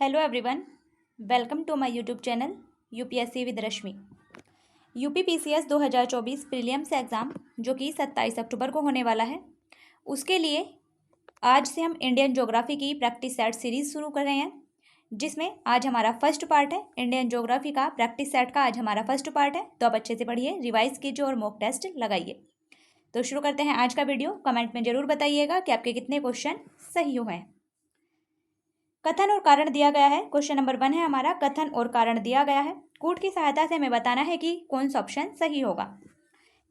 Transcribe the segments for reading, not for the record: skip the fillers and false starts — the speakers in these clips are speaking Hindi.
Hello everyone, welcome to my YouTube channel UPSC with Rashmi. UPPCS 2024 prelims exam जो कि 27 अक्टूबर को होने वाला है, उसके लिए आज से हम इंडियन ज्योग्राफी की प्रैक्टिस सेट सीरीज़ शुरू कर रहे हैं, जिसमें आज हमारा फर्स्ट पार्ट है। इंडियन ज्योग्राफी का प्रैक्टिस सेट का आज हमारा फर्स्ट पार्ट है, तो आप अच्छे से पढ़िए, रिवाइज कीजिए और मॉक टेस्ट लगाइए। तो शुरू करते हैं आज का वीडियो। कमेंट में ज़रूर बताइएगा कि आपके कितने क्वेश्चन सही हुए हैं। कथन और कारण दिया गया है। क्वेश्चन नंबर 1 है हमारा, कथन और कारण दिया गया है। कूट की सहायता से हमें बताना है कि कौन सा ऑप्शन सही होगा।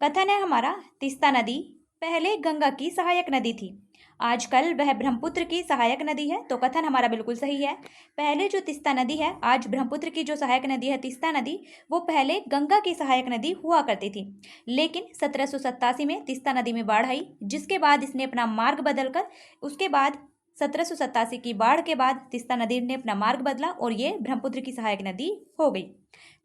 कथन है हमारा, तीस्ता नदी पहले गंगा की सहायक नदी थी, आजकल वह ब्रह्मपुत्र की सहायक नदी है। तो कथन हमारा बिल्कुल सही है। पहले जो तीस्ता नदी है, आज ब्रह्मपुत्र की जो सहायक नदी है तीस्ता नदी, वो पहले गंगा की सहायक नदी हुआ करती थी। लेकिन 1787 में तीस्ता नदी में बाढ़ आई, जिसके बाद इसने अपना मार्ग बदलकर, उसके बाद 1787 की बाढ़ के बाद तीस्ता नदी ने अपना मार्ग बदला और ये ब्रह्मपुत्र की सहायक नदी हो गई।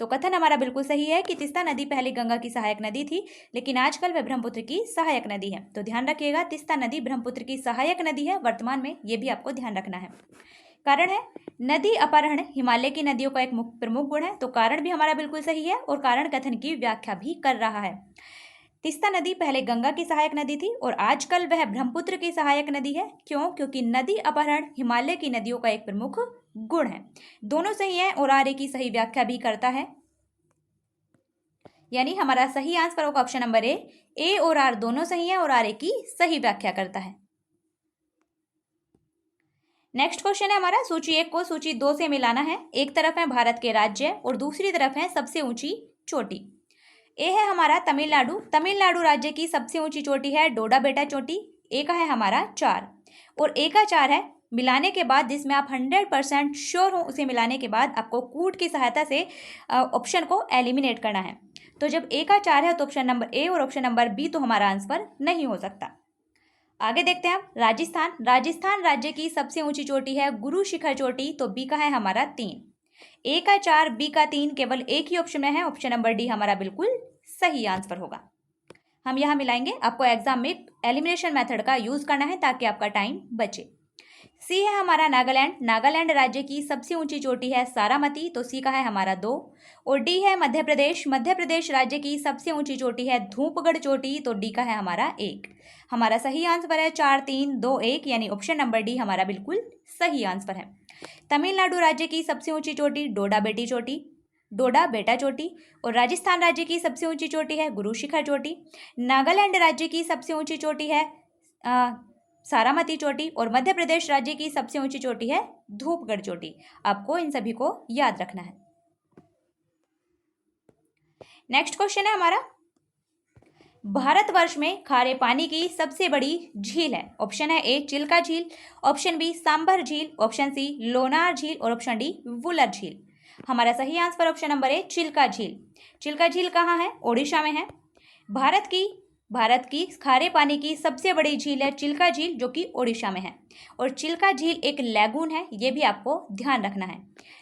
तो कथन हमारा बिल्कुल सही है कि तीस्ता नदी पहले गंगा की सहायक नदी थी, लेकिन आजकल वह ब्रह्मपुत्र की सहायक नदी है। तो ध्यान रखिएगा, तीस्ता नदी ब्रह्मपुत्र की सहायक नदी है वर्तमान में, ये भी आपको ध्यान रखना है। कारण है, नदी अपहरण हिमालय की नदियों का एक प्रमुख गुण है। तो कारण भी हमारा बिल्कुल सही है और कारण कथन की व्याख्या भी कर रहा है। तीस्ता नदी पहले गंगा की सहायक नदी थी और आजकल वह ब्रह्मपुत्र की सहायक नदी है। क्यों? क्योंकि नदी अपहरण हिमालय की नदियों का एक प्रमुख गुण है। दोनों सही है और आर ए की सही व्याख्या भी करता है, यानी हमारा सही आंसर होगा ऑप्शन नंबर ए और आर दोनों सही है और आर ए की सही व्याख्या करता है। नेक्स्ट क्वेश्चन है हमारा, सूची 1 को सूची 2 से मिलाना है। एक तरफ है भारत के राज्य और दूसरी तरफ है सबसे ऊंची चोटी। ए है हमारा तमिलनाडु। तमिलनाडु राज्य की सबसे ऊंची चोटी है डोडा बेटा चोटी। ए का है हमारा 4 और ए का 4 है। मिलाने के बाद, जिसमें आप 100% श्योर हो, उसे मिलाने के बाद आपको कूट की सहायता से ऑप्शन को एलिमिनेट करना है। तो जब ए का 4 है तो ऑप्शन नंबर ए और ऑप्शन नंबर बी तो हमारा आंसर नहीं हो सकता। आगे देखते हैं हम, राजस्थान। राजस्थान राज्य की सबसे ऊंची चोटी है गुरु शिखर चोटी। तो बी का है हमारा 3। ए का 4, बी का 3, केवल एक ही ऑप्शन में है, ऑप्शन नंबर डी हमारा बिल्कुल सही आंसर होगा। हम यहाँ मिलाएंगे, आपको एग्जाम में एलिमिनेशन मेथड का यूज करना है ताकि आपका टाइम बचे। सी है हमारा नागालैंड। नागालैंड राज्य की सबसे ऊंची चोटी है सारामती। तो सी का है हमारा 2 और डी है मध्य प्रदेश। मध्य प्रदेश राज्य की सबसे ऊंची चोटी है धूपगढ़ चोटी। तो डी का है हमारा 1। हमारा सही आंसर है 4 3 2 1, यानी ऑप्शन नंबर डी हमारा बिल्कुल सही आंसर है। तमिलनाडु राज्य की सबसे ऊंची चोटी डोडा बेटा चोटी और राजस्थान राज्य की सबसे ऊंची चोटी है गुरु शिखर चोटी। नागालैंड राज्य की सबसे ऊंची चोटी है सारामती चोटी और मध्य प्रदेश राज्य की सबसे ऊंची चोटी है धूपगढ़ चोटी। आपको इन सभी को याद रखना है। नेक्स्ट क्वेश्चन है हमारा, भारतवर्ष में खारे पानी की सबसे बड़ी झील है। ऑप्शन है ए चिल्का झील, ऑप्शन बी सांभर झील, ऑप्शन सी लोनार झील और ऑप्शन डी वुलर झील। हमारा सही answer option number A Chilka झील। चिल्का झील कहाँ है? ओडिशा में है। भारत की खारे पानी की सबसे बड़ी झील है चिल्का झील, जो कि ओडिशा में है। और चिल्का झील एक लैगून है, ये भी आपको ध्यान रखना है।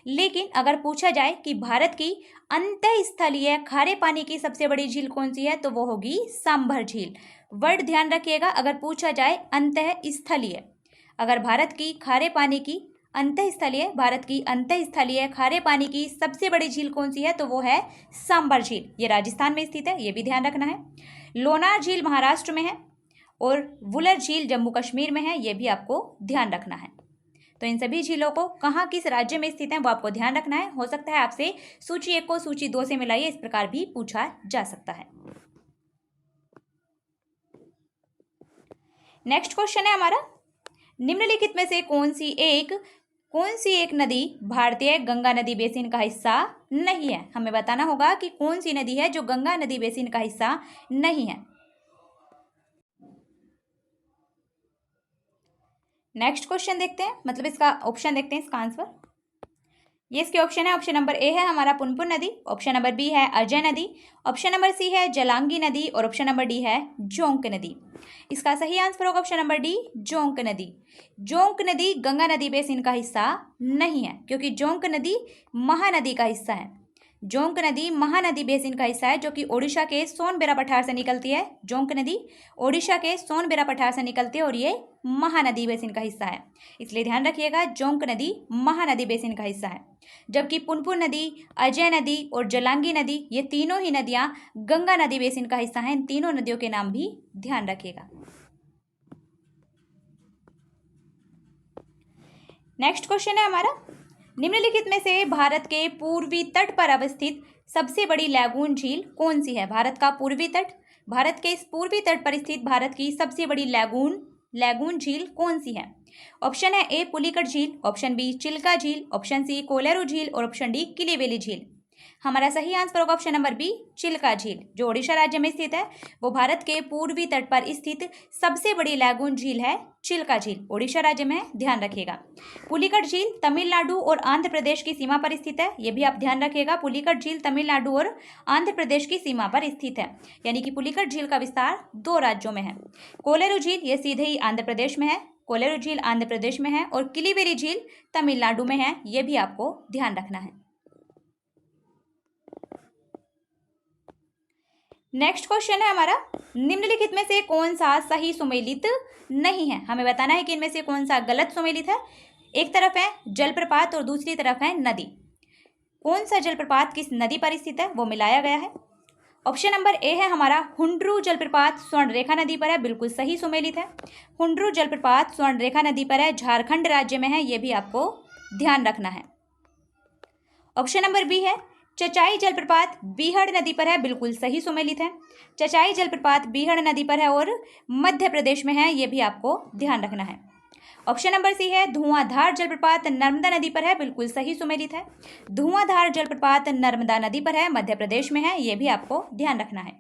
लेकिन अगर पूछा जाए कि भारत की अंतःस्थलीय खारे पानी की सबसे बड़ी झील कौन सी है, तो वो होगी सांभर झील। वर्ड ध्यान रखिएगा, अगर पूछा जाए अंतःस्थलीय, अगर भारत की अंतःस्थलीय खारे पानी की सबसे बड़ी झील कौन सी है, तो वो है सांभर झील। ये राजस्थान में स्थित है, ये भी ध्यान रखना है। लोनार झील महाराष्ट्र में है और वुलर झील जम्मू कश्मीर में है, ये भी आपको ध्यान रखना है। तो इन सभी झीलों को कहाँ किस राज्य में स्थित है वो आपको ध्यान रखना है। हो सकता है आपसे सूची 1 को सूची 2 से मिलाइए, इस प्रकार भी पूछा जा सकता है। नेक्स्ट क्वेश्चन है हमारा, निम्नलिखित में से कौन सी एक नदी भारतीय गंगा नदी बेसिन का हिस्सा नहीं है। हमें बताना होगा कि कौन सी नदी है जो गंगा नदी बेसिन का हिस्सा नहीं है। नेक्स्ट क्वेश्चन देखते हैं, मतलब इसका ऑप्शन देखते हैं, इसका आंसर। ये इसके ऑप्शन है, ऑप्शन नंबर ए है हमारा पुनपुन नदी, ऑप्शन नंबर बी है अजय नदी, ऑप्शन नंबर सी है जलांगी नदी और ऑप्शन नंबर डी है जोंक नदी। इसका सही आंसर होगा ऑप्शन नंबर डी जोंक नदी। जोंक नदी गंगा नदी बेसिन का हिस्सा नहीं है, क्योंकि जोंक नदी महानदी का हिस्सा है। जोंक नदी महानदी बेसिन का हिस्सा है जो कि ओडिशा के सोनबेरा पठार से निकलती है। जोंक नदी ओडिशा के सोनबेरा पठार से निकलती है और ये महानदी बेसिन का हिस्सा है, इसलिए ध्यान रखिएगा जोंक नदी महानदी बेसिन का हिस्सा है। जबकि पुनपुन नदी, अजय नदी और जलांगी नदी ये तीनों ही नदियां गंगा नदी बेसिन का हिस्सा हैं। इन तीनों नदियों के नाम भी ध्यान रखिएगा। नेक्स्ट क्वेश्चन है हमारा, निम्नलिखित में से भारत के पूर्वी तट पर अवस्थित सबसे बड़ी लैगून झील कौन सी है? भारत का पूर्वी तट, भारत के इस पूर्वी तट पर स्थित भारत की सबसे बड़ी लैगून झील कौन सी है? ऑप्शन है ए पुलिकट झील, ऑप्शन बी चिल्का झील, ऑप्शन सी कोलेरू झील और ऑप्शन डी किलीवेली झील। हमारा सही आंसर होगा ऑप्शन नंबर बी चिल्का झील, जो ओडिशा राज्य में स्थित है। वो भारत के पूर्वी तट पर स्थित सबसे बड़ी लैगून झील है चिल्का झील, ओडिशा राज्य में है, ध्यान रखिएगा। पुलिकट झील तमिलनाडु और आंध्र प्रदेश की सीमा पर स्थित है, ये भी आप ध्यान रखिएगा। पुलिकट झील तमिलनाडु और आंध्र प्रदेश की सीमा पर स्थित है, यानी कि पुलिकट झील का विस्तार 2 राज्यों में है। कोलेरू झील ये सीधे ही आंध्र प्रदेश में है, कोलेरू झील आंध्र प्रदेश में है और किलीवेली झील तमिलनाडु में है, ये भी आपको ध्यान रखना है। नेक्स्ट क्वेश्चन है हमारा, निम्नलिखित में से कौन सा सही सुमेलित नहीं है? हमें बताना है कि इनमें से कौन सा गलत सुमेलित है। एक तरफ है जलप्रपात और दूसरी तरफ है नदी। कौन सा जलप्रपात किस नदी पर स्थित है वो मिलाया गया है। ऑप्शन नंबर ए है हमारा हुंड्रू जलप्रपात स्वर्णरेखा नदी पर है, बिल्कुल सही सुमेलित है। हुंड्रू जलप्रपात स्वर्णरेखा नदी पर है, झारखंड राज्य में है, ये भी आपको ध्यान रखना है। ऑप्शन नंबर बी है चचाई जलप्रपात बीहड़ नदी पर है, बिल्कुल सही सुमेलित है। चचाई जलप्रपात बीहड़ नदी पर है और मध्य प्रदेश में है, ये भी आपको ध्यान रखना है। ऑप्शन नंबर सी है धुआंधार जलप्रपात नर्मदा नदी पर है, बिल्कुल सही सुमेलित है। धुआंधार जलप्रपात नर्मदा नदी पर है, मध्य प्रदेश में है, ये भी आपको ध्यान रखना है।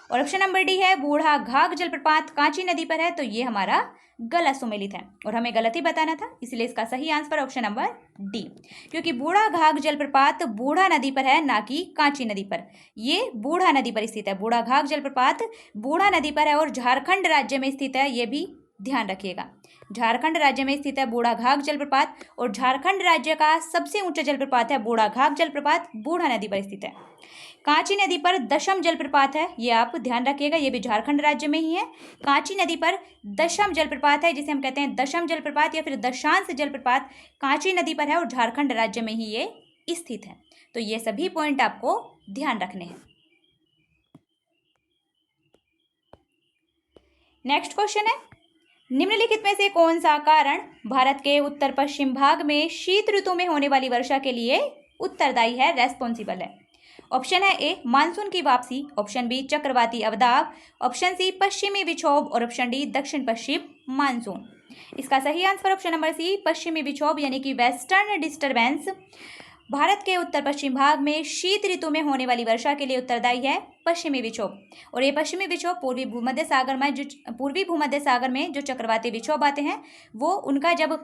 और ऑप्शन नंबर डी है बूढ़ा घाघ जलप्रपात कांची नदी पर है, तो ये हमारा गलत सुमेलित है और हमें गलत ही बताना था, इसलिए इसका सही आंसर ऑप्शन नंबर डी, क्योंकि बूढ़ा घाघ जलप्रपात बूढ़ा नदी पर है, ना कि कांची नदी पर। ये बूढ़ा नदी पर स्थित है, बूढ़ा घाघ जलप्रपात बूढ़ा नदी पर है और झारखंड राज्य में स्थित है, ये भी ध्यान रखिएगा। झारखंड राज्य में स्थित है बूढ़ा घाघ जलप्रपात और झारखंड राज्य का सबसे ऊंचा जलप्रपात है बूढ़ा घाघ जलप्रपात, बूढ़ा नदी पर स्थित है। कांची नदी पर दशम जलप्रपात है, ये आप ध्यान रखिएगा, ये भी झारखंड राज्य में ही है। कांची नदी पर दशम जलप्रपात है, जिसे हम कहते हैं दशम जलप्रपात या फिर दशांश जलप्रपात, कांची नदी पर है और झारखंड राज्य में ही ये स्थित है। तो ये सभी पॉइंट आपको ध्यान रखने हैं। नेक्स्ट क्वेश्चन है, निम्नलिखित में से कौन सा कारण भारत के उत्तर पश्चिम भाग में शीत ऋतु में होने वाली वर्षा के लिए उत्तरदायी है, रेस्पॉन्सिबल है? ऑप्शन है ए मानसून की वापसी, ऑप्शन बी चक्रवाती अवदाब, ऑप्शन सी पश्चिमी विक्षोभ और ऑप्शन डी दक्षिण पश्चिम मानसून। इसका सही आंसर ऑप्शन नंबर सी पश्चिमी विक्षोभ यानी कि वेस्टर्न डिस्टर्बेंस भारत के उत्तर पश्चिम भाग में शीत ऋतु में होने वाली वर्षा के लिए उत्तरदायी है पश्चिमी विक्षोभ। और ये पश्चिमी विक्षोभ पूर्वी भूमध्य सागर में जो चक्रवाती विक्षोभ आते हैं वो उनका जब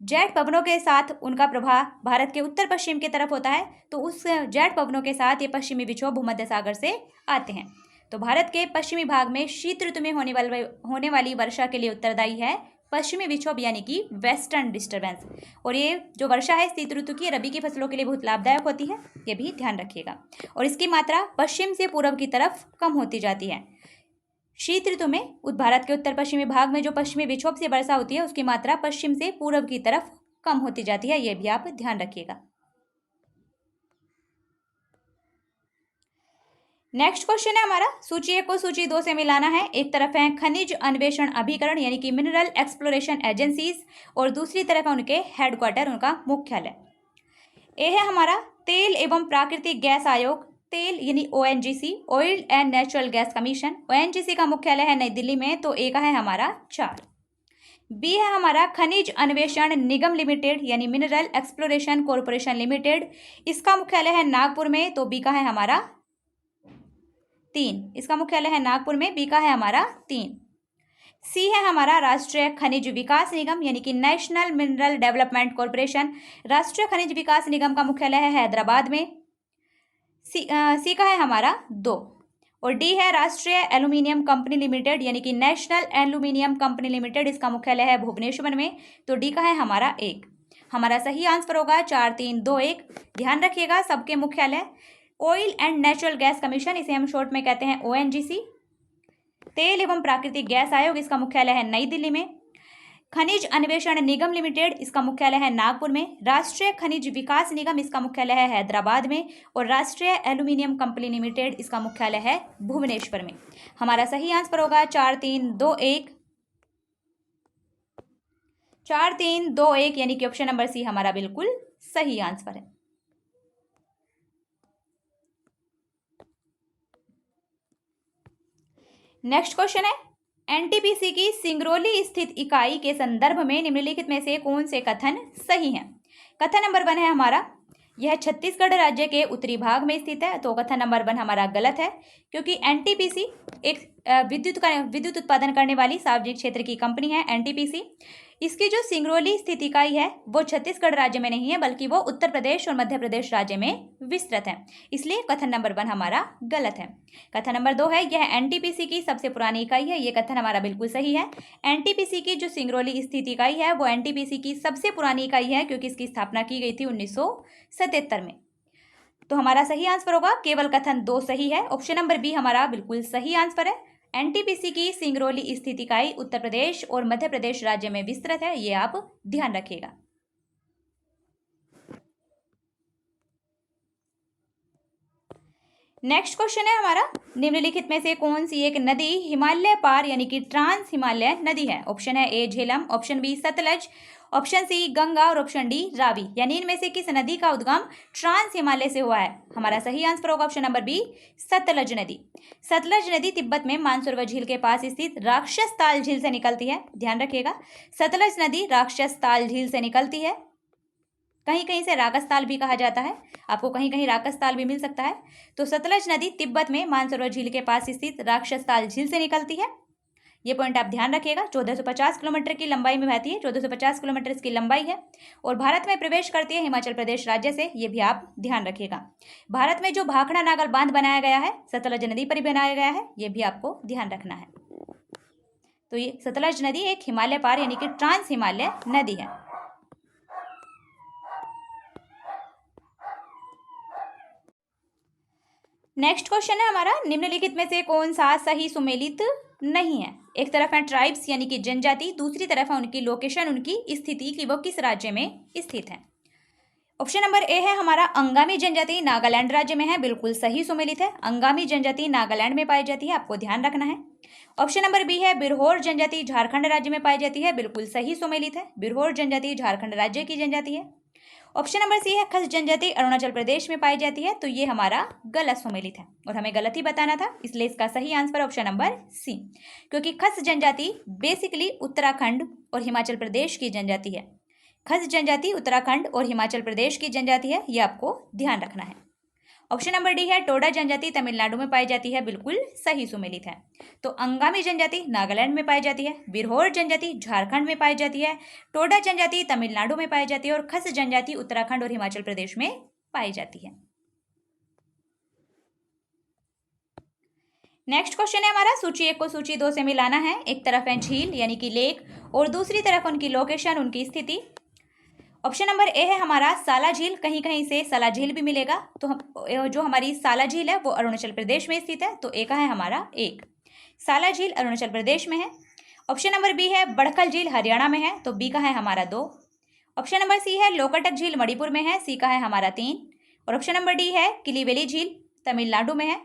जेट पवनों के साथ उनका प्रभाव भारत के उत्तर पश्चिम की तरफ होता है, तो उस जेट पवनों के साथ ये पश्चिमी विक्षोभ भूमध्य सागर से आते हैं। तो भारत के पश्चिमी भाग में शीत ऋतु में होने वाली वर्षा के लिए उत्तरदायी है पश्चिमी विक्षोभ यानी कि वेस्टर्न डिस्टर्बेंस। और ये जो वर्षा है शीत ऋतु की रबी की फसलों के लिए बहुत लाभदायक होती है, ये भी ध्यान रखिएगा। और इसकी मात्रा पश्चिम से पूर्व की तरफ कम होती जाती है। शीत ऋतु में भारत के उत्तर पश्चिमी भाग में जो पश्चिमी विक्षोभ से वर्षा होती है उसकी मात्रा पश्चिम से पूर्व की तरफ कम होती जाती है, यह भी आप ध्यान रखिएगा। नेक्स्ट क्वेश्चन है हमारा, सूची 1 को सूची 2 से मिलाना है। एक तरफ है खनिज अन्वेषण अभिकरण यानी कि मिनरल एक्सप्लोरेशन एजेंसीज और दूसरी तरफ है उनके हेडक्वार्टर, उनका मुख्यालय। ए है हमारा तेल एवं प्राकृतिक गैस आयोग, तेल यानी ONGC, oil and natural gas commission. ONGC का मुख्यालय है नई दिल्ली में, तो ए का है हमारा 4। बी है हमारा खनिज अन्वेषण निगम लिमिटेड यानी मिनरल एक्सप्लोरेशन कॉरपोरेशन लिमिटेड, इसका मुख्यालय है नागपुर में, तो बी का है हमारा 3। इसका मुख्यालय है नागपुर में, बी का है हमारा 3। सी है हमारा राष्ट्रीय खनिज विकास निगम यानी कि नेशनल मिनरल डेवलपमेंट कॉरपोरेशन, राष्ट्रीय खनिज विकास निगम का मुख्यालय है हैदराबाद में, सी का है हमारा 2। और डी है राष्ट्रीय एल्यूमिनियम कंपनी लिमिटेड यानी कि नेशनल एल्यूमिनियम कंपनी लिमिटेड, इसका मुख्यालय है भुवनेश्वर में, तो डी का है हमारा 1। हमारा सही आंसर होगा 4321। ध्यान रखिएगा सबके मुख्यालय oil and natural gas commission, इसे हम शॉर्ट में कहते हैं ONGC। तेल एवं प्राकृतिक गैस आयोग, इसका मुख्यालय है नई दिल्ली में। खनिज अन्वेषण निगम लिमिटेड, इसका मुख्यालय है नागपुर में। राष्ट्रीय खनिज विकास निगम, इसका मुख्यालय है हैदराबाद में। और राष्ट्रीय एल्यूमिनियम कंपनी लिमिटेड, इसका मुख्यालय है भुवनेश्वर में। हमारा सही आंसर होगा 4321। 4321 यानी कि ऑप्शन नंबर सी हमारा बिल्कुल सही आंसर है। नेक्स्ट क्वेश्चन है, एनटीपीसी की सिंगरौली स्थित इकाई के संदर्भ में निम्नलिखित में से कौन से कथन सही हैं? कथन नंबर 1 है हमारा, यह छत्तीसगढ़ राज्य के उत्तरी भाग में स्थित है। तो कथन नंबर 1 हमारा गलत है, क्योंकि एनटीपीसी एक विद्युत उत्पादन करने वाली सार्वजनिक क्षेत्र की कंपनी है एनटीपीसी। इसकी जो सिंगरौली स्थित इकाई है वो छत्तीसगढ़ राज्य में नहीं है, बल्कि वो उत्तर प्रदेश और मध्य प्रदेश राज्य में विस्तृत है। इसलिए कथन नंबर 1 हमारा गलत है। कथन नंबर 2 है, यह एनटीपीसी की सबसे पुरानी इकाई है। ये कथन हमारा बिल्कुल सही है। एनटीपीसी की जो सिंगरौली स्थित इकाई है वो एनटीपीसी की सबसे पुरानी इकाई है, क्योंकि इसकी स्थापना की गई थी 1977 में। तो हमारा सही आंसर होगा, केवल कथन 2 सही है। ऑप्शन नंबर बी हमारा बिल्कुल सही आंसर है। एनटीपीसी की सिंगरौली स्थित इकाई उत्तर प्रदेश और मध्य प्रदेश राज्य में विस्तृत है, ये आप ध्यान रखिएगा। नेक्स्ट क्वेश्चन है हमारा, निम्नलिखित में से कौन सी एक नदी हिमालय पार यानी कि ट्रांस हिमालय नदी है? ऑप्शन है A Jhelum, option B Sutlej, option C Ganga और ऑप्शन डी रावी। यानी इनमें से किस नदी का उद्गम ट्रांस हिमालय से हुआ है? हमारा सही आंसर होगा ऑप्शन नंबर बी सतलज नदी। सतलज नदी तिब्बत में मानसरोवर झील के पास स्थित राक्षस ताल झील से निकलती है। ध्यान रखिएगा, सतलज नदी राक्षस ताल झील से निकलती है। कहीं कहीं से राकस ताल भी कहा जाता है, आपको कहीं कहीं राकस ताल भी मिल सकता है। तो सतलज नदी तिब्बत में मानसरोवर झील के पास स्थित राक्षस ताल झील से निकलती है। ये पॉइंट आप ध्यान रखिएगा। 1450 किलोमीटर की लंबाई में बहती है, 1450 किलोमीटर इसकी लंबाई है। और भारत में प्रवेश करती है हिमाचल प्रदेश राज्य से, ये भी आप ध्यान रखिएगा। भारत में जो भाखड़ा नागल बांध बनाया गया है सतलज नदी पर ही बनाया गया है, ये भी आपको ध्यान रखना है। तो ये सतलज नदी एक हिमालय पार यानी कि ट्रांस हिमालय नदी है। नेक्स्ट क्वेश्चन है हमारा, निम्नलिखित में से कौन सा सही सुमेलित नहीं है? एक तरफ है ट्राइब्स यानी कि जनजाति, दूसरी तरफ है उनकी लोकेशन, उनकी स्थिति कि वो किस राज्य में स्थित है। ऑप्शन नंबर ए है हमारा, अंगामी जनजाति नागालैंड राज्य में है, बिल्कुल सही सुमेलित है। अंगामी जनजाति नागालैंड में पाई जाती है, आपको ध्यान रखना है। ऑप्शन नंबर बी है, बिरहोर जनजाति झारखंड राज्य में पाई जाती है, बिल्कुल सही सुमेलित है। बिरहोर जनजाति झारखंड राज्य की जनजाति है। ऑप्शन नंबर सी है, खस जनजाति अरुणाचल प्रदेश में पाई जाती है, तो ये हमारा गलत सुमेलित है और हमें गलत ही बताना था, इसलिए इसका सही आंसर ऑप्शन नंबर सी, क्योंकि खस जनजाति बेसिकली उत्तराखंड और हिमाचल प्रदेश की जनजाति है। खस जनजाति उत्तराखंड और हिमाचल प्रदेश की जनजाति है, ये आपको ध्यान रखना है। ऑप्शन नंबर डी है, टोडा जनजाति तमिलनाडु में पाई जाती है, बिल्कुल सही सुमेलित है। तो अंगामी जनजाति नागालैंड में पाई जाती है, बिरहोर जनजाति झारखंड में पाई जाती है, टोडा जनजाति तमिलनाडु में पाई जाती है और खस जनजाति उत्तराखंड और हिमाचल प्रदेश में पाई जाती है। नेक्स्ट क्वेश्चन है हमारा, सूची 1 को सूची 2 से मिलाना है। एक तरफ है झील यानी कि लेक और दूसरी तरफ उनकी लोकेशन, उनकी स्थिति। ऑप्शन नंबर ए है हमारा साला झील, कहीं कहीं से सला झील भी मिलेगा। तो जो हमारी साला झील है वो अरुणाचल प्रदेश में स्थित है, तो ए का है हमारा 1, साला झील अरुणाचल प्रदेश में है। ऑप्शन नंबर बी है बड़खल झील हरियाणा में है, तो बी का है हमारा 2। ऑप्शन नंबर सी है लोकटक झील मणिपुर में है, सी का है हमारा 3। और ऑप्शन नंबर डी है किलीवेली झील तमिलनाडु में है,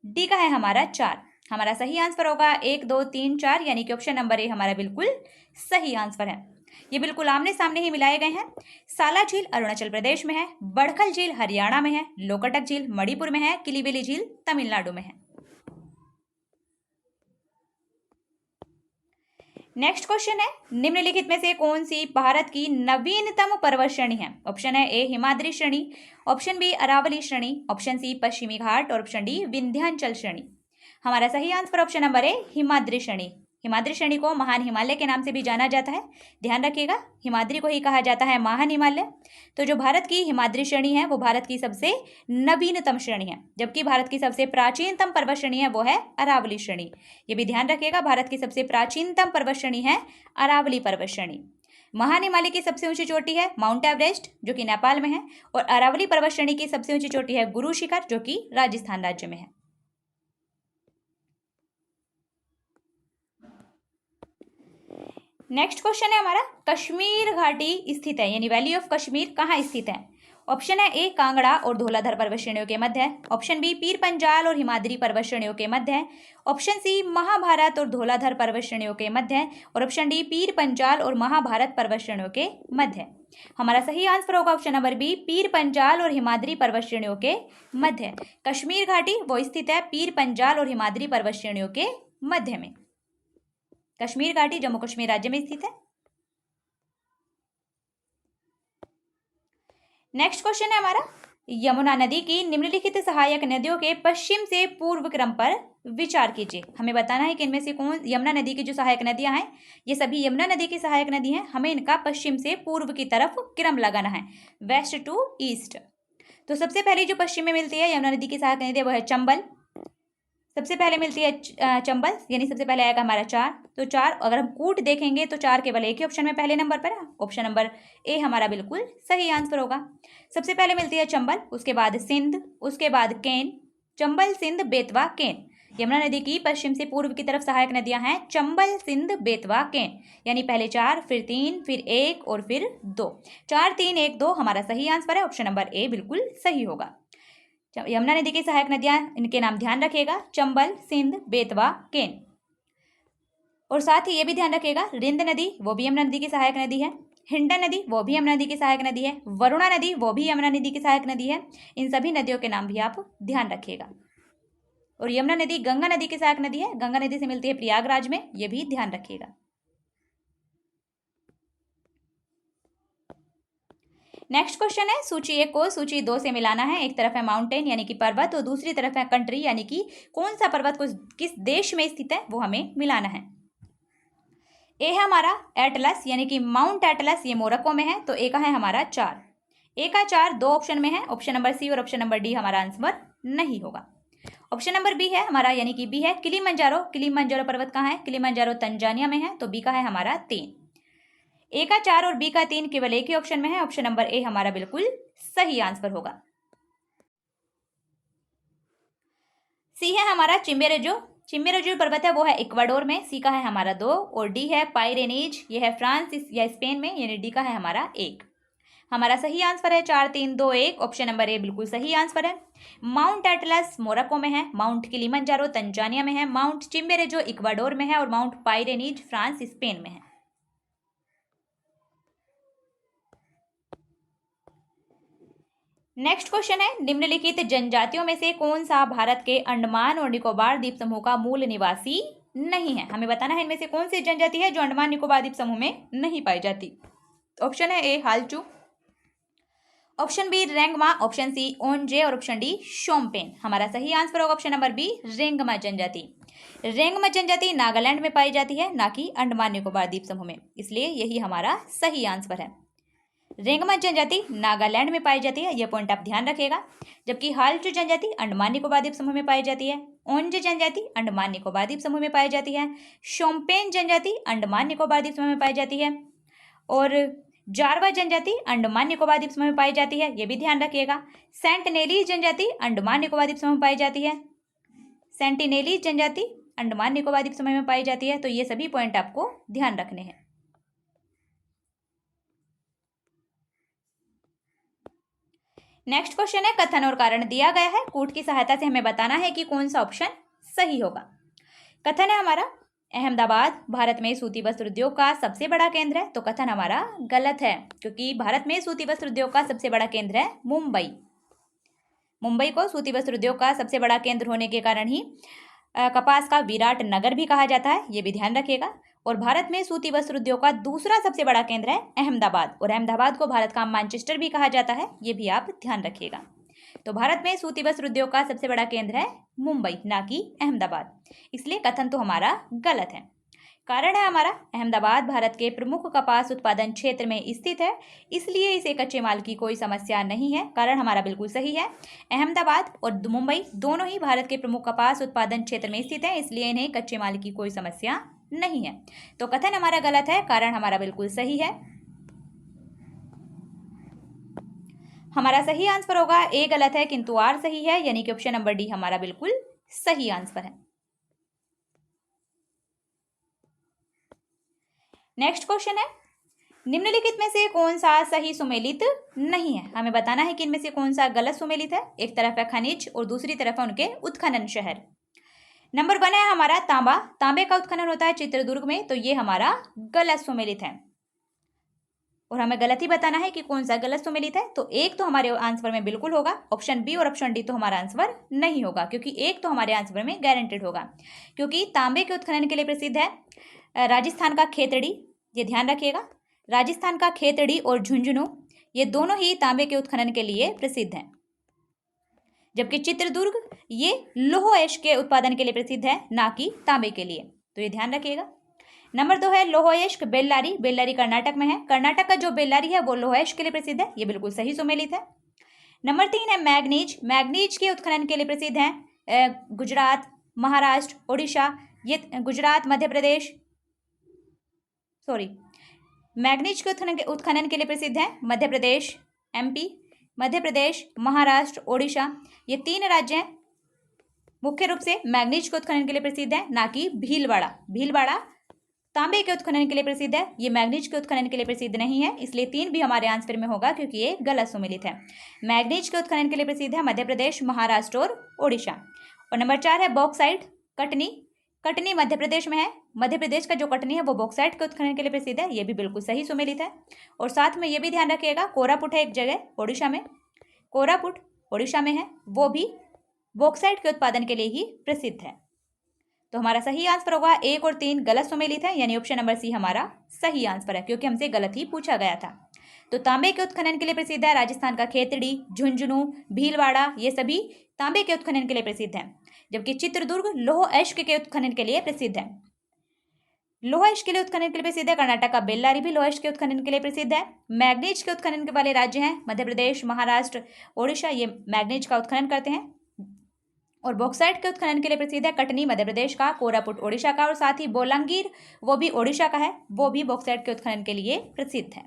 डी का है हमारा 4। हमारा सही आंसर होगा 1, 2, 3, 4 यानी कि ऑप्शन नंबर ए हमारा बिल्कुल सही आंसर है। ये बिल्कुल आमने सामने ही मिलाए गए हैं। साला झील अरुणाचल प्रदेश में है, बड़खल झील हरियाणा में है, लोकटक झील मणिपुर में है, किलीवेली झील तमिलनाडु में है। नेक्स्ट क्वेश्चन है, निम्नलिखित में से कौन सी भारत की नवीनतम पर्वत श्रेणी है? ऑप्शन है ए हिमाद्री श्रेणी, ऑप्शन बी अरावली श्रेणी, ऑप्शन सी पश्चिमी घाट और ऑप्शन डी विंध्याचल श्रेणी। हमारा सही आंसर ऑप्शन नंबर ए हिमाद्री श्रेणी। हिमाद्री श्रेणी को महान हिमालय के नाम से भी जाना जाता है, ध्यान रखिएगा, हिमाद्री को ही कहा जाता है महान हिमालय। तो जो भारत की हिमाद्री श्रेणी है वो भारत की सबसे नवीनतम श्रेणी है, जबकि भारत की सबसे प्राचीनतम पर्वत श्रेणी है वो है अरावली श्रेणी। ये भी ध्यान रखिएगा, भारत की सबसे प्राचीनतम पर्वत श्रेणी है अरावली पर्वत श्रेणी। महान की सबसे ऊंची चोटी है माउंट एवरेस्ट जो कि नेपाल में है, और अरावली पर्वत श्रेणी की सबसे ऊंची चोटी है गुरु शिखर जो कि राजस्थान राज्य में है। नेक्स्ट क्वेश्चन है हमारा, कश्मीर घाटी स्थित है यानी वैली ऑफ कश्मीर कहाँ स्थित है? ऑप्शन है ए कांगड़ा और धौलाधर पर्वत श्रेणियों के मध्य है, ऑप्शन बी पीर पंजाल और हिमाद्री पर्वत श्रेणियों के मध्य है, ऑप्शन सी महाभारत और धौलाधर पर्वत श्रेणियों के मध्य है, और ऑप्शन डी पीर पंजाल और महाभारत पर्वत श्रेणियों के मध्य है। हमारा सही आंसर होगा option number B, Pir Panjal और हिमाद्री पर्वत श्रेणियों के मध्य है। कश्मीर घाटी वो स्थित है पीर पंजाल और हिमाद्री पर्वत श्रेणियों के मध्य में। कश्मीर घाटी जम्मू कश्मीर राज्य में स्थित है। नेक्स्ट क्वेश्चन है हमारा, यमुना नदी की निम्नलिखित सहायक नदियों के पश्चिम से पूर्व क्रम पर विचार कीजिए। हमें बताना है कि इनमें से कौन यमुना नदी की जो सहायक नदियां हैं ये सभी यमुना नदी की सहायक नदी हैं, हमें इनका पश्चिम से पूर्व की तरफ क्रम लगाना है, वेस्ट टू ईस्ट। तो सबसे पहले जो पश्चिम में मिलती है यमुना नदी की सहायक नदी वो है चंबल। सबसे पहले मिलती है चंबल यानी सबसे पहले आएगा हमारा 4। तो 4 अगर हम कूट देखेंगे तो 4 केवल एक ही ऑप्शन में पहले नंबर पर है, ऑप्शन नंबर ए हमारा बिल्कुल सही आंसर होगा। सबसे पहले मिलती है चंबल, उसके बाद सिंध, उसके बाद केन, चंबल सिंध बेतवा केन। यमुना नदी की पश्चिम से पूर्व की तरफ सहायक नदियां हैं चंबल सिंध बेतवा केन, यानी पहले 4 फिर 3 फिर 1 और फिर 2। 4 3 1 2 हमारा सही आंसर है, ऑप्शन नंबर ए बिल्कुल सही होगा। यमुना नदी की सहायक नदियां इनके नाम ध्यान रखिएगा, चंबल सिंध बेतवा केन। और साथ ही ये भी ध्यान रखिएगा रिंद नदी वो भी यमुना नदी की सहायक नदी है, हिंडन नदी वो भी यमुना नदी की सहायक नदी है, वरुणा नदी वो भी यमुना नदी की सहायक नदी है। इन सभी नदियों के नाम भी आप ध्यान रखिएगा। और यमुना नदी गंगा नदी की सहायक नदी है, गंगा नदी से मिलती है प्रयागराज में, ये भी ध्यान रखिएगा। नेक्स्ट क्वेश्चन है, सूची 1 को सूची 2 से मिलाना है। एक तरफ है माउंटेन यानी कि पर्वत और दूसरी तरफ है कंट्री यानी कि कौन सा पर्वत किस देश में स्थित है वो हमें मिलाना है। ए है हमारा एटलस यानी कि माउंट एटलस, ये मोरक्को में है। तो ए का है हमारा 4, ए का 4 2 ऑप्शन में है, ऑप्शन नंबर सी और ऑप्शन नंबर डी हमारा आंसर नहीं होगा। ऑप्शन नंबर बी है हमारा यानी कि बी है किलिमंजारो। किलिमंजारो पर्वत कहाँ है? किलिमंजारो तंजानिया में है। तो बी का है हमारा 3। ए का 4 और बी का 3 केवल एक ही ऑप्शन में है, ऑप्शन नंबर ए हमारा बिल्कुल सही आंसर होगा। सी है हमारा चिम्बेरेजो। चिम्बेरेजो पर्वत है वो है इक्वाडोर में, सी का है हमारा 2। और डी है पाइरेनीज, ये है फ्रांस या स्पेन में, यानी डी का है हमारा 1। हमारा सही आंसर है 4 3 2 1, ऑप्शन नंबर ए बिल्कुल सही आंसर है। माउंट एटलस मोरक्को में है, माउंट किलिमंजारो तंजानिया में है, माउंट चिम्बेरेजो इक्वाडोर में है और माउंट पाइरेनीज फ्रांस स्पेन में है। नेक्स्ट क्वेश्चन है, निम्नलिखित जनजातियों में से कौन सा भारत के अंडमान और निकोबार द्वीप समूह का मूल निवासी नहीं है? हमें बताना है इनमें से कौन सी जनजाति है जो अंडमान निकोबार द्वीप समूह में नहीं पाई जाती। ऑप्शन है A Halchu, option B Rengma, option C Onge और ऑप्शन डी शोम्पेन। हमारा सही आंसर होगा ऑप्शन नंबर बी रेंगमा जनजाति। रेंगमा जनजाति नागालैंड में पाई जाती है, ना कि अंडमान निकोबार द्वीप समूह में, इसलिए यही हमारा सही आंसर है। रेंगमा जनजाति नागालैंड में पाई जाती है, यह पॉइंट आप ध्यान रखिएगा। जबकि हालचू जनजाति अंडमान निकोबार द्वीप समूह में पाई जाती है, ओंजे जनजाति अंडमान निकोबार द्वीप समूह में पाई जाती है, शोम्पेन जनजाति अंडमान निकोबार द्वीप समूह में पाई जाती है, और जारवा जनजाति अंडमान निकोबार द्वीप समूह में पाई जाती है, यह भी ध्यान रखिएगा। सेंटिनेली जनजाति अंडमान निकोबार द्वीप समूह में पाई जाती है, सेंटिनेली जनजाति अंडमान निकोबार द्वीप समूह में पाई जाती है। तो ये सभी पॉइंट आपको ध्यान रखने हैं। नेक्स्ट क्वेश्चन है, कथन और कारण दिया गया है, कूट की सहायता से हमें बताना है कि कौन सा ऑप्शन सही होगा। कथन है हमारा, अहमदाबाद भारत में सूती वस्त्र उद्योग का सबसे बड़ा केंद्र है। तो कथन हमारा गलत है, क्योंकि भारत में सूती वस्त्र उद्योग का सबसे बड़ा केंद्र है मुंबई। मुंबई को सूती वस्त्र उद्योग का सबसे बड़ा केंद्र होने के कारण ही कपास का विराट नगर भी कहा जाता है, ये भी ध्यान रखिएगा। और भारत में सूती वस्त्र उद्योग का दूसरा सबसे बड़ा केंद्र है अहमदाबाद, और अहमदाबाद को भारत का मैनचेस्टर भी कहा जाता है, ये भी आप ध्यान रखिएगा। तो भारत में सूती वस्त्र उद्योग का सबसे बड़ा केंद्र है मुंबई, ना कि अहमदाबाद, इसलिए कथन तो हमारा गलत है। कारण है हमारा, अहमदाबाद भारत के प्रमुख कपास उत्पादन क्षेत्र में स्थित है, इसलिए इसे कच्चे माल की कोई समस्या नहीं है। कारण हमारा बिल्कुल सही है। अहमदाबाद और मुंबई दोनों ही भारत के प्रमुख कपास उत्पादन क्षेत्र में स्थित है, इसलिए इन्हें कच्चे माल की कोई समस्या नहीं है। तो कथन हमारा गलत है, कारण हमारा बिल्कुल सही है। हमारा सही आंसर होगा ए गलत है किंतु आर सही है, यानी कि ऑप्शन नंबर डी हमारा बिल्कुल सही आंसर है। नेक्स्ट क्वेश्चन है, निम्नलिखित में से कौन सा सही सुमेलित नहीं है। हमें बताना है कि इनमें से कौन सा गलत सुमेलित है। एक तरफ है खनिज और दूसरी तरफ है उनके उत्खनन शहर। नंबर 1 है हमारा तांबा। तांबे का उत्खनन होता है चित्रदुर्ग में, तो ये हमारा गलत सुमेलित है और हमें गलत ही बताना है कि कौन सा गलत सुमेलित है। तो एक तो हमारे आंसर में बिल्कुल होगा, ऑप्शन बी और ऑप्शन डी तो हमारा आंसर नहीं होगा, क्योंकि एक तो हमारे आंसर में गारंटेड होगा, क्योंकि तांबे के उत्खनन के लिए प्रसिद्ध है राजस्थान का खेतड़ी। ये ध्यान रखिएगा, राजस्थान का खेतड़ी और झुंझुनू ये दोनों ही तांबे के उत्खनन के लिए प्रसिद्ध हैं, जबकि चित्रदुर्ग ये लौह अयस्क के उत्पादन के लिए प्रसिद्ध है, ना कि तांबे के लिए। तो ये ध्यान रखिएगा। नंबर 2 है लौह अयस्क बेल्लारी। बेल्लारी कर्नाटक में है। कर्नाटक का जो बेल्लारी है वो लौह अयस्क के लिए प्रसिद्ध है, ये बिल्कुल सही सुमेलित है। नंबर 3 है मैग्नीज। मैग्नीज के उत्खनन के लिए प्रसिद्ध है गुजरात, महाराष्ट्र, ओडिशा। ये गुजरात, मध्य प्रदेश, मैग्नीज के उत्खनन के लिए प्रसिद्ध है मध्य प्रदेश, एमपी, मध्य प्रदेश, महाराष्ट्र, ओडिशा। ये 3 राज्य हैं मुख्य रूप से मैग्नीज के उत्खनन के लिए प्रसिद्ध है, ना कि भीलवाड़ा। भीलवाड़ा तांबे के उत्खनन के लिए प्रसिद्ध है, ये मैग्नीज के उत्खनन के लिए प्रसिद्ध नहीं है, इसलिए 3 भी हमारे आंसर में होगा, क्योंकि ये गलत सुमेलित है। मैग्नीज के उत्खनन के लिए प्रसिद्ध है मध्य प्रदेश, महाराष्ट्र और ओडिशा। और नंबर 4 है बॉक्साइट, कटनी। कटनी मध्य प्रदेश में है। मध्य प्रदेश का जो कटनी है वो बॉक्साइट के उत्खनन के लिए प्रसिद्ध है, ये भी बिल्कुल सही सुमेलित है। और साथ में ये भी ध्यान रखिएगा, कोरापुट है एक जगह ओडिशा में, कोरापुट ओडिशा में है, वो भी बॉक्साइट के उत्पादन के लिए ही प्रसिद्ध है। तो हमारा सही आंसर होगा 1 और 3 गलत सुमेलित है, यानी ऑप्शन नंबर सी हमारा सही आंसर है, क्योंकि हमसे गलत ही पूछा गया था। तो तांबे के उत्खनन के लिए प्रसिद्ध है राजस्थान का खेतड़ी, झुंझुनू, भीलवाड़ा, ये सभी तांबे के उत्खनन के लिए प्रसिद्ध है, जबकि चित्रदुर्ग लौह अयस्क के उत्खनन के लिए प्रसिद्ध है। लौह अयस्क के लिए उत्खनन के लिए प्रसिद्ध है कर्नाटक का बेल्लारी, भी लौह अयस्क के उत्खनन के लिए प्रसिद्ध है। मैग्नीज के उत्खनन के वाले राज्य हैं मध्य प्रदेश, महाराष्ट्र, ओडिशा, ये मैग्नीज का उत्खनन करते हैं। और बॉक्साइट के उत्खनन के लिए प्रसिद्ध है कटनी मध्य प्रदेश का, कोरापुट ओडिशा का, और साथ ही बोलांगीर वो भी ओडिशा का है, वो भी बॉक्साइट के उत्खनन के लिए प्रसिद्ध है।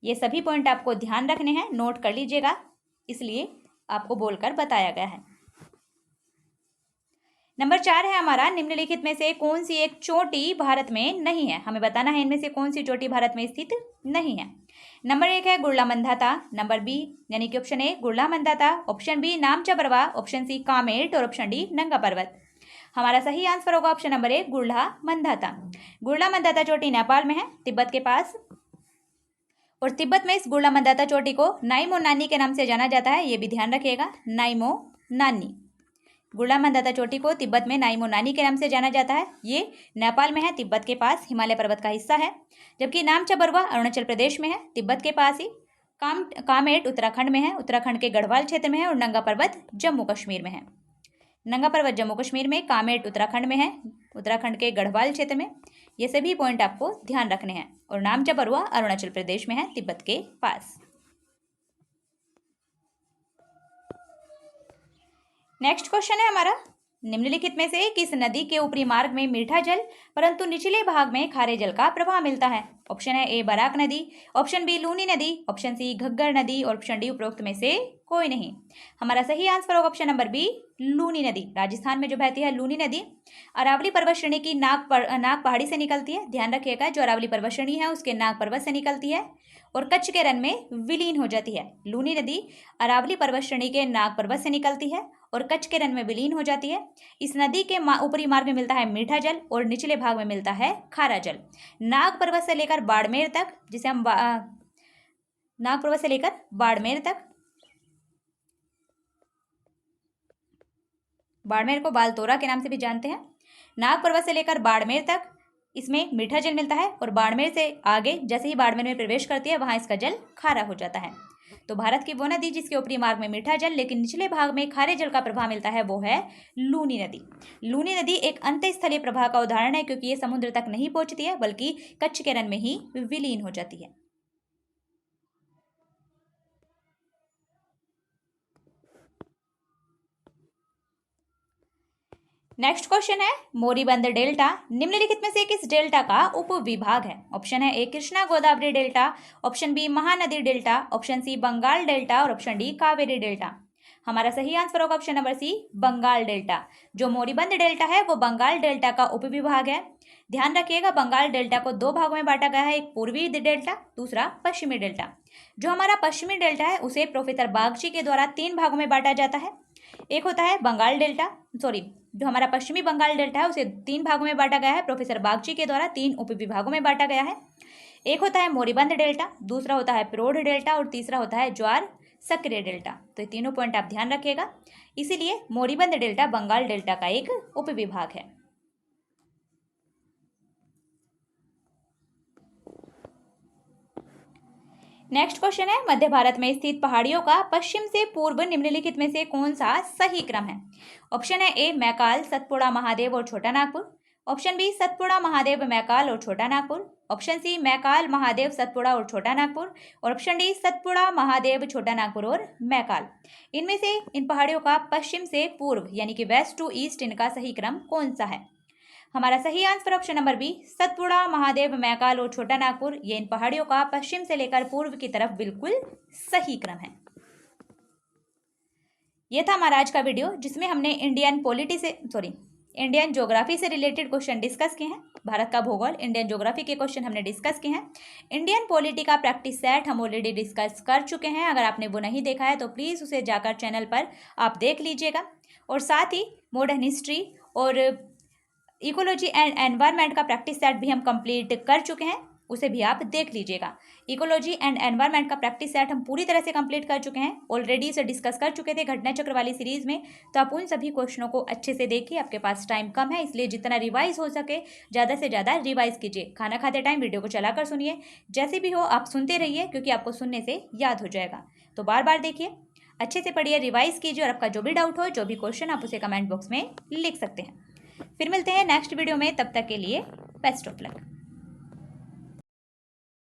ये सभी पॉइंट आपको ध्यान रखने हैं, नोट कर लीजिएगा, इसलिए आपको बोलकर बताया गया है। नंबर 4 है हमारा, निम्नलिखित में से कौन सी एक चोटी भारत में नहीं है। हमें बताना है इनमें से कौन सी चोटी भारत में स्थित नहीं है। नंबर 1 है गुरला मंदाता, नंबर बी यानी कि option A Gurla Mandhata, option B Namcha Barwa, option C Kamet और ऑप्शन डी नंगा पर्वत। हमारा सही आंसर होगा ऑप्शन नंबर ए गुरला मंदाता। गुरला मंदाता चोटी नेपाल में है, तिब्बत के पास, और तिब्बत में इस गुरला मंदाता चोटी को नाइमो नानी के नाम से जाना जाता है, ये भी ध्यान रखिएगा, नाइमो नानी। गुरला मंदाता चोटी को तिब्बत में नाइमो नानी के नाम से जाना जाता है। ये नेपाल में है, तिब्बत के पास, हिमालय पर्वत का हिस्सा है। जबकि नामचा बरवा अरुणाचल प्रदेश में है, तिब्बत के पास ही। कामेट उत्तराखंड में है, उत्तराखंड के गढ़वाल क्षेत्र में है। और नंगा पर्वत जम्मू कश्मीर में है। नंगा पर्वत जम्मू कश्मीर में, कामेट उत्तराखंड में है, उत्तराखंड के गढ़वाल क्षेत्र में। ये सभी पॉइंट आपको ध्यान रखने हैं। और नामचा बरवा अरुणाचल प्रदेश में है, तिब्बत के पास। नेक्स्ट क्वेश्चन है हमारा, निम्नलिखित में से किस नदी के ऊपरी मार्ग में मीठा जल परंतु निचले भाग में खारे जल का प्रवाह मिलता है। ऑप्शन है ए बराक नदी, ऑप्शन बी लूनी नदी, ऑप्शन सी घग्गर नदी और ऑप्शन डी उपरोक्त में से कोई नहीं। हमारा सही आंसर होगा ऑप्शन नंबर बी लूनी नदी। राजस्थान में जो बहती है लूनी नदी, अरावली पर्वत श्रेणी की नाग पहाड़ी से निकलती है। ध्यान रखिएगा, जो अरावली पर्वत श्रेणी है उसके नाग पर्वत से निकलती है और कच्छ के रण में विलीन हो जाती है। लूनी नदी अरावली पर्वत श्रेणी के नाग पर्वत से निकलती है और कच्छ के रण में विलीन हो जाती है। इस नदी के ऊपरी मार्ग में मिलता है मीठा जल और निचले भाग में मिलता है खारा जल। नाग पर्वत से लेकर बाड़मेर तक, जिसे हम नाग पर्वत से लेकर बाड़मेर तक, बाड़मेर को बालतोरा के नाम से भी जानते हैं, नाग पर्वत से लेकर बाड़मेर तक इसमें मीठा जल मिलता है। और बाड़मेर से आगे जैसे ही बाड़मेर में प्रवेश करती है वहां इसका जल खारा हो जाता है। तो भारत की वो नदी जिसके ऊपरी मार्ग में मीठा जल लेकिन निचले भाग में खारे जल का प्रवाह मिलता है वो है लूनी नदी। लूनी नदी एक अंतःस्थलीय प्रवाह का उदाहरण है, क्योंकि ये समुद्र तक नहीं पहुंचती है बल्कि कच्छ के रण में ही विलीन हो जाती है। नेक्स्ट क्वेश्चन है मोरीबंद डेल्टा निम्नलिखित में से किस डेल्टा का उपविभाग है? ऑप्शन है A Krishna Godavari delta, option B Mahanadi delta, option C Bengal delta और ऑप्शन डी कावेरी डेल्टा। हमारा सही आंसर होगा option number C Bengal delta. जो मोरीबंद डेल्टा है वो बंगाल डेल्टा का उपविभाग है। ध्यान रखिएगा बंगाल डेल्टा को दो भागों में बांटा गया है, एक पूर्वी डेल्टा, दूसरा पश्चिमी डेल्टा। जो हमारा पश्चिमी डेल्टा है उसे प्रोफेसर बागची के द्वारा तीन भागों में बांटा जाता है। एक होता है बंगाल डेल्टा, जो हमारा पश्चिमी बंगाल डेल्टा है उसे तीन भागों में बांटा गया है, प्रोफेसर बागची के द्वारा तीन उपविभागों में बांटा गया है। एक होता है मोरीबंद डेल्टा, दूसरा होता है प्रौढ़ डेल्टा और तीसरा होता है ज्वार सक्रिय डेल्टा। तो ये तीनों पॉइंट आप ध्यान रखिएगा। इसीलिए मोरीबंद डेल्टा बंगाल डेल्टा का एक उपविभाग है। नेक्स्ट क्वेश्चन है मध्य भारत में स्थित पहाड़ियों का पश्चिम से पूर्व निम्नलिखित में से कौन सा सही क्रम है? ऑप्शन है ए मैकाल, सतपुड़ा, महादेव और छोटा नागपुर, ऑप्शन बी सतपुड़ा, महादेव, मैकाल और छोटा नागपुर, ऑप्शन सी मैकाल, महादेव, सतपुड़ा और छोटा नागपुर और ऑप्शन डी सतपुड़ा, महादेव, छोटा नागपुर और मैकाल। इनमें से इन पहाड़ियों का पश्चिम से पूर्व यानी कि वेस्ट टू ईस्ट इनका सही क्रम कौन सा है? हमारा सही answer option number B Satpura, Mahadev, Maikal और छोटा नागपुर ये इन पहाड़ियों का पश्चिम से लेकर पूर्व की तरफ बिल्कुल सही क्रम है। यह था हमारा आज का वीडियो जिसमें हमने इंडियन ज्योग्राफी से रिलेटेड क्वेश्चन डिस्कस किए हैं। भारत का भूगोल, इंडियन ज्योग्राफी के क्वेश्चन हमने डिस्कस किए हैं। इंडियन पॉलिटी का प्रैक्टिस सेट हम ऑलरेडी डिस्कस कर चुके हैं। अगर आपने वो नहीं देखा है तो प्लीज़ उसे जाकर चैनल पर आप देख लीजिएगा। और साथ ही मॉडर्न हिस्ट्री और इकोलॉजी एंड एनवायरनमेंट का प्रैक्टिस सेट भी हम कंप्लीट कर चुके हैं, उसे भी आप देख लीजिएगा। इकोलॉजी एंड एनवायरनमेंट का प्रैक्टिस सेट हम पूरी तरह से कंप्लीट कर चुके हैं, ऑलरेडी इसे डिस्कस कर चुके थे घटना चक्र वाली सीरीज में। तो आप उन सभी क्वेश्चनों को अच्छे से देखिए। आपके पास टाइम कम है इसलिए जितना रिवाइज हो सके ज़्यादा से ज़्यादा रिवाइज कीजिए। खाना खाते टाइम वीडियो को चलाकर सुनिए, जैसे भी हो आप सुनते रहिए क्योंकि आपको सुनने से याद हो जाएगा। तो बार बार देखिए, अच्छे से पढ़िए, रिवाइज कीजिए और आपका जो भी डाउट हो, जो भी क्वेश्चन, आप उसे कमेंट बॉक्स में लिख सकते हैं। फिर मिलते हैं नेक्स्ट वीडियो में, तब तक के लिए बेस्ट ऑफ लक।